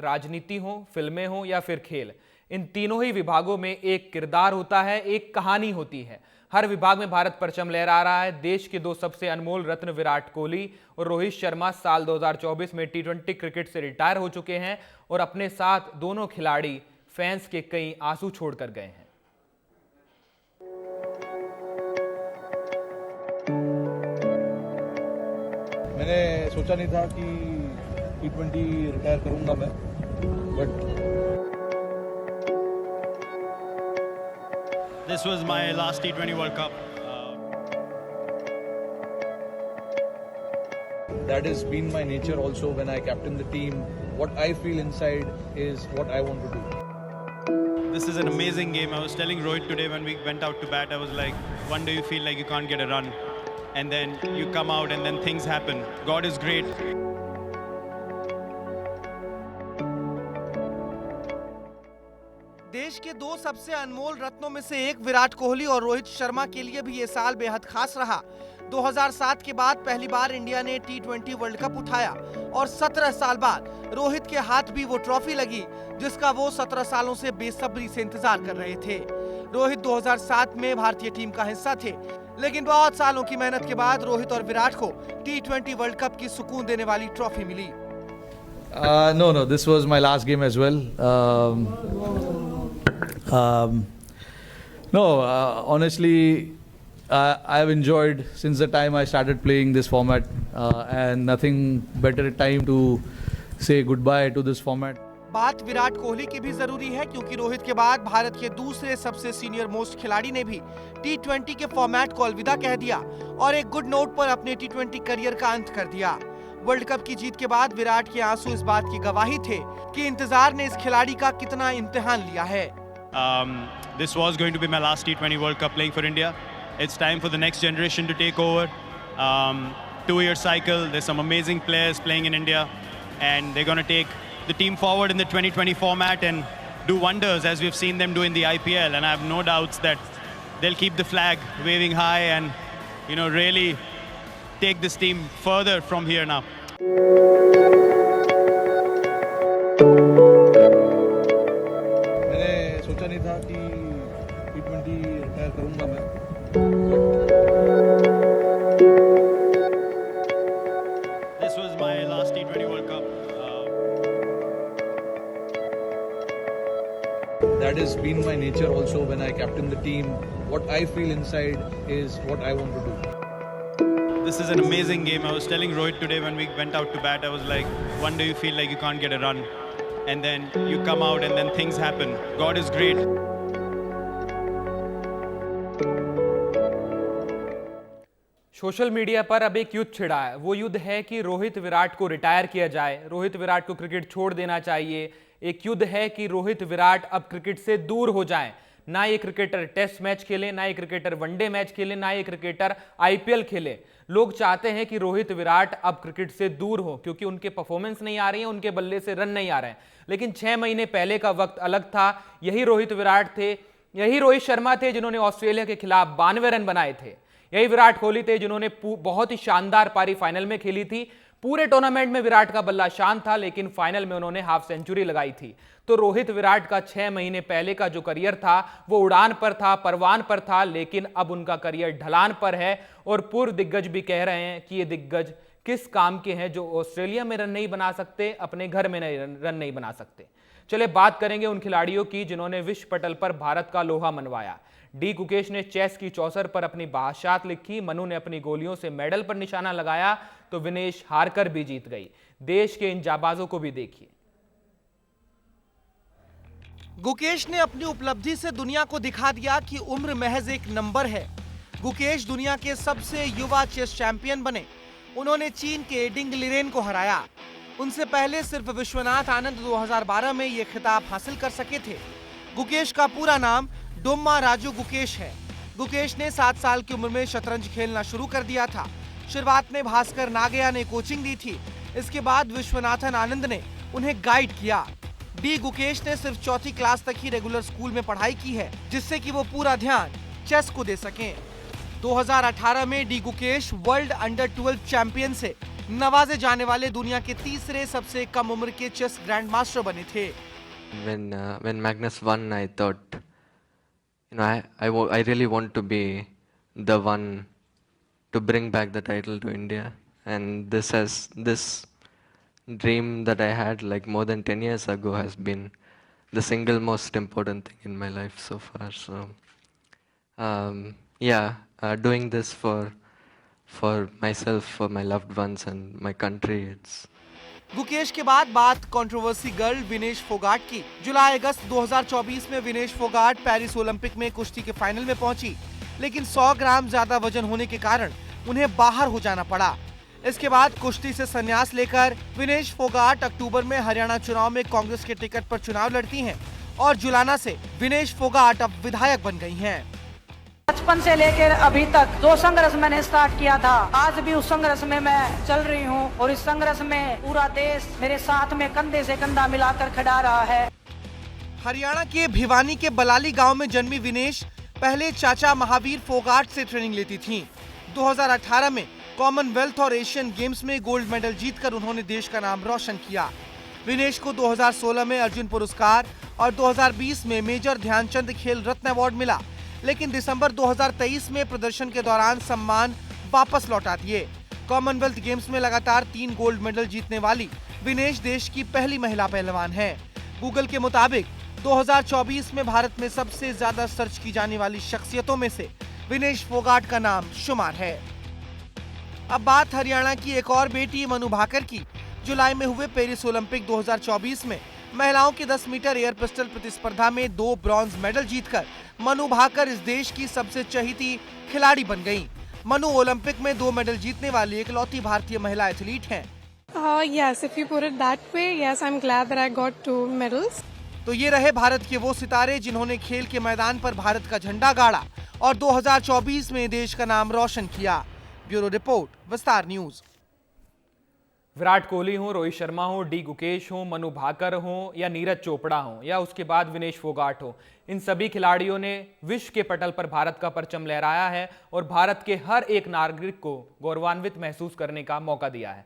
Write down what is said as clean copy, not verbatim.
राजनीति हो, फिल्में हो या फिर खेल, इन तीनों ही विभागों में एक किरदार होता है, एक कहानी होती है। हर विभाग में भारत परचम लहरा रहा है। देश के दो सबसे अनमोल रत्न विराट कोहली और रोहित शर्मा साल 2024 में टी20 क्रिकेट से रिटायर हो चुके हैं और अपने साथ दोनों खिलाड़ी फैंस के कई आंसू छोड़कर गए हैं। मैंने सोचा नहीं था कि टी20 रिटायर करूंगा मैं, but This was my last T20 World Cup. that has been my nature also when I captain the team. What I feel inside is what I want to do. This is an amazing game. I was telling Rohit today when we went out to bat, I was like, one day you feel like you can't get a run. And then you come out and then things happen. God is great. देश के दो सबसे अनमोल रत्नों में से एक विराट कोहली और रोहित शर्मा के लिए भी ये साल बेहद खास रहा। 2007 के बाद पहली बार इंडिया ने टी20 वर्ल्ड कप उठाया और 17 साल बाद रोहित के हाथ भी वो ट्रॉफी लगी जिसका वो 17 सालों से बेसब्री से इंतजार कर रहे थे। रोहित 2007 में भारतीय टीम का हिस्सा थे, लेकिन बहुत सालों की मेहनत के बाद रोहित और विराट को टी20 वर्ल्ड कप की सुकून देने वाली ट्रॉफी मिली। No, this was my last game as well. Honestly, I have enjoyed since the time I started playing this format, and nothing better time to say goodbye to this format. बात विराट कोहली की भी जरूरी है क्योंकि रोहित के बाद भारत के दूसरे सबसे सीनियर मोस्ट खिलाड़ी ने भी टी20 के फॉर्मेट को अलविदा कह दिया और एक गुड नोट पर अपने टी20 करियर का अंत कर दिया। वर्ल्ड कप की जीत के बाद विराट के आंसू इस बात की गवाही थे कि इंतजार ने इस खिलाड़ी का कितना इम्तिहान लिया है। This was going to be my last T20 World Cup playing for India. It's time for the next generation to take over. 2-year cycle. There's some amazing players playing in India, and they're going to take the team forward in the 2020 format and do wonders as we've seen them do in the IPL. And I have no doubts that they'll keep the flag waving high and, really take this team further from here now. मैंने सोचा नहीं था कि टी20 retire करूंगा मैं, This was my last T20 World Cup. that has been my nature also when I captain the team. What I feel inside is what I want to do. This is an amazing game. I was telling Rohit today when we went out to bat, I was like, one day you feel like you can't get a run. And then you come out and then things happen. God is great. Social media पर अब एक युद्ध छिड़ा है। वो युद्ध है कि रोहित विराट को रिटायर किया जाए, रोहित विराट को क्रिकेट छोड़ देना चाहिए। एक युद्ध है कि रोहित विराट अब क्रिकेट से दूर हो जाएं। ना ये क्रिकेटर टेस्ट मैच खेले, ना ये क्रिकेटर वनडे मैच खेले, ना ये क्रिकेटर आईपीएल खेले। लोग चाहते हैं कि रोहित विराट अब क्रिकेट से दूर हो क्योंकि उनके परफॉर्मेंस नहीं आ रही है, उनके बल्ले से रन नहीं आ रहे हैं। लेकिन 6 महीने पहले का वक्त अलग था। यही रोहित विराट थे, यही रोहित शर्मा थे जिन्होंने ऑस्ट्रेलिया के खिलाफ 92 रन बनाए थे। यही विराट कोहली थे जिन्होंने बहुत ही शानदार पारी फाइनल में खेली थी। पूरे टूर्नामेंट में विराट का बल्ला शांत था, लेकिन फाइनल में उन्होंने हाफ सेंचुरी लगाई थी। तो रोहित विराट का 6 महीने पहले का जो करियर था वो उड़ान पर था, परवान पर था, लेकिन अब उनका करियर ढलान पर है। और पूर्व दिग्गज भी कह रहे हैं कि ये दिग्गज किस काम के हैं जो ऑस्ट्रेलिया में रन नहीं बना सकते, अपने घर में रन नहीं बना सकते। चले बात करेंगे उन खिलाड़ियों की जिन्होंने विश्व पटल पर भारत का लोहा मनवाया। डी गुकेश ने चेस की चौसर पर अपनी बादशाहत लिखी, मनु ने अपनी गोलियों से मेडल पर निशाना लगाया, तो विनेश हारकर भी जीत गई। देश के इन जाबाजों को भी देखिए। गुकेश ने अपनी उपलब्धि से दुनिया को दिखा दिया कि उम्र महज एक नंबर है। गुकेश दुनिया के सबसे युवा चेस चैंपियन बने। उन्होंने चीन के डिंग लिरेन को हराया। उनसे पहले सिर्फ विश्वनाथ आनंद 2012 में यह खिताब हासिल कर सके थे। गुकेश का पूरा नाम डोम्मा राजू गुकेश है। गुकेश ने 7 साल की उम्र में शतरंज खेलना शुरू कर दिया था। शुरुआत में भास्कर नागया ने कोचिंग दी थी। इसके बाद विश्वनाथन आनंद ने उन्हें गाइड किया। डी गुकेश ने सिर्फ 4th क्लास तक ही रेगुलर स्कूल में पढ़ाई की है, जिससे कि वो पूरा ध्यान चेस को दे सकें। 2018 में D Gukesh world under 12 champion से नवाजे जाने वाले दुनिया के तीसरे सबसे कम उम्र के चेस ग्रैंड मास्टर बने थे। When Magnus won, I thought, I really want to be the one to bring back the title to India, and this dream that I had like more than 10 years ago has been the single most important thing in my life so far. So doing this for myself, for my loved ones and my country, it's Gukesh के बाद बात controversy girl Vinesh Phogat की। जुलाई अगस्त 2024 में Vinesh Phogat Paris Olympic में कुश्ती के final में पहुंची, लेकिन 100 ग्राम ज्यादा वजन होने के कारण उन्हें बाहर हो जाना पड़ा। इसके बाद कुश्ती से संन्यास लेकर विनेश फोगाट अक्टूबर में हरियाणा चुनाव में कांग्रेस के टिकट पर चुनाव लड़ती हैं और जुलाना से विनेश फोगाट अब विधायक बन गई हैं। बचपन से लेकर अभी तक जो संघर्ष मैंने स्टार्ट किया था, आज भी उस संघर्ष में मैं चल रही हूं और इस संघर्ष में पूरा देश मेरे साथ में कंधे से कंधा मिलाकर खड़ा रहा है। हरियाणा के भिवानी के बलाली गांव में जन्मी विनेश पहले चाचा महावीर फोगाट से ट्रेनिंग लेती थीं। 2018 में कॉमनवेल्थ और एशियन गेम्स में गोल्ड मेडल जीतकर उन्होंने देश का नाम रोशन किया। विनेश को 2016 में अर्जुन पुरस्कार और 2020 में मेजर ध्यानचंद खेल रत्न अवार्ड मिला, लेकिन दिसंबर 2023 में प्रदर्शन के दौरान सम्मान वापस लौटा दिए। कॉमनवेल्थ गेम्स में लगातार 3 गोल्ड मेडल जीतने वाली विनेश देश की पहली महिला पहलवान है। गूगल के मुताबिक 2024 में भारत में सबसे ज्यादा सर्च की जाने वाली शख्सियतों में से विनेश फोगाट का नाम शुमार है। अब बात हरियाणा की एक और बेटी मनु भाकर की। जुलाई में हुए पेरिस ओलंपिक 2024 में महिलाओं की 10 मीटर एयर पिस्टल प्रतिस्पर्धा में 2 ब्रॉन्ज मेडल जीतकर मनु भाकर इस देश की सबसे चहेती खिलाड़ी बन गईं। मनु ओलंपिक में 2 मेडल जीतने वाली इकलौती भारतीय महिला एथलीट हैं। Yes, if you put it that way, yes, I'm glad that I got 2 medals. तो ये रहे भारत के वो सितारे जिन्होंने खेल के मैदान पर भारत का झंडा गाड़ा और 2024 में देश का नाम रोशन किया। ब्यूरो रिपोर्ट, विस्तार न्यूज। विराट कोहली हो, रोहित शर्मा हो, डी गुकेश हो, मनु भाकर हो या नीरज चोपड़ा हो या उसके बाद विनेश फोगाट हो, इन सभी खिलाड़ियों ने विश्व के पटल पर भारत का परचम लहराया है और भारत के हर एक नागरिक को गौरवान्वित महसूस करने का मौका दिया है।